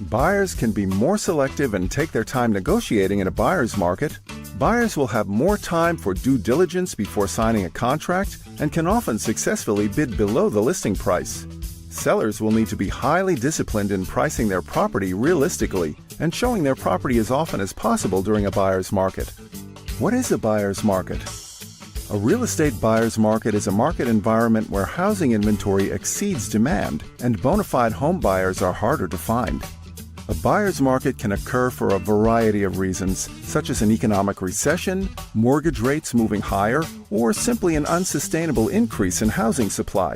Buyers can be more selective and take their time negotiating in a buyer's market. Buyers will have more time for due diligence before signing a contract and can often successfully bid below the listing price. Sellers will need to be highly disciplined in pricing their property realistically and showing their property as often as possible during a buyer's market. What is a buyer's market? A real estate buyer's market is a market environment where housing inventory exceeds demand and bona fide home buyers are harder to find. A buyer's market can occur for a variety of reasons, such as an economic recession, mortgage rates moving higher, or simply an unsustainable increase in housing supply.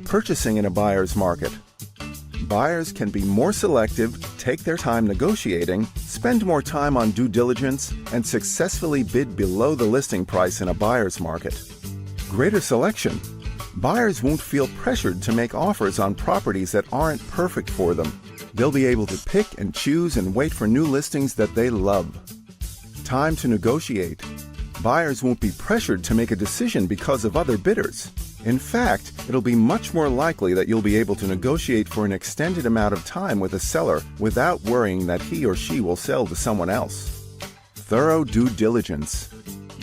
Purchasing in a buyer's market. Buyers can be more selective, take their time negotiating, spend more time on due diligence, and successfully bid below the listing price in a buyer's market. Greater selection. Buyers won't feel pressured to make offers on properties that aren't perfect for them. They'll be able to pick and choose and wait for new listings that they love. Time to negotiate. Buyers won't be pressured to make a decision because of other bidders. In fact, it'll be much more likely that you'll be able to negotiate for an extended amount of time with a seller without worrying that he or she will sell to someone else. Thorough due diligence.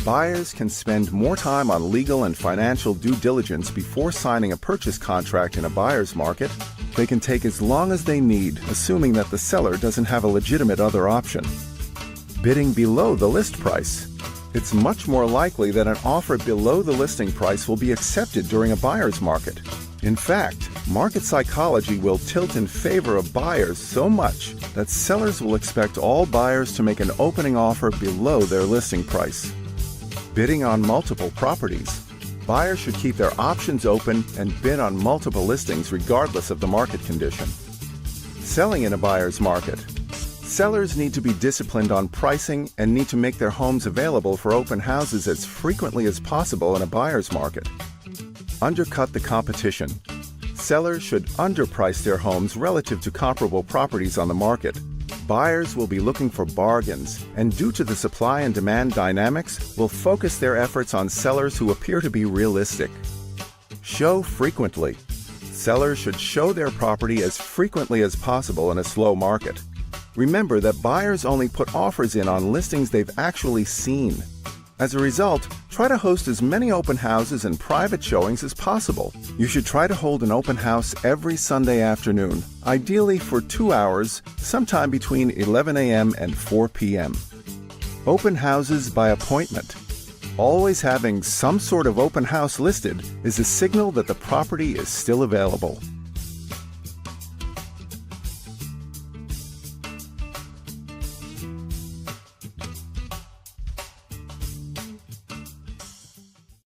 Buyers can spend more time on legal and financial due diligence before signing a purchase contract in a buyer's market. They can take as long as they need, assuming that the seller doesn't have a legitimate other option. Bidding below the list price. It's much more likely that an offer below the listing price will be accepted during a buyer's market. In fact, market psychology will tilt in favor of buyers so much that sellers will expect all buyers to make an opening offer below their listing price. Bidding on multiple properties. Buyers should keep their options open and bid on multiple listings regardless of the market condition. Selling in a buyer's market. Sellers need to be disciplined on pricing and need to make their homes available for open houses as frequently as possible in a buyer's market. Undercut the competition. Sellers should underprice their homes relative to comparable properties on the market. Buyers will be looking for bargains, and due to the supply and demand dynamics, will focus their efforts on sellers who appear to be realistic. Show frequently. Sellers should show their property as frequently as possible in a slow market. Remember that buyers only put offers in on listings they've actually seen. As a result, try to host as many open houses and private showings as possible. You should try to hold an open house every Sunday afternoon, ideally for 2 hours, sometime between 11 a.m. and 4 p.m. Open houses by appointment. Always having some sort of open house listed is a signal that the property is still available.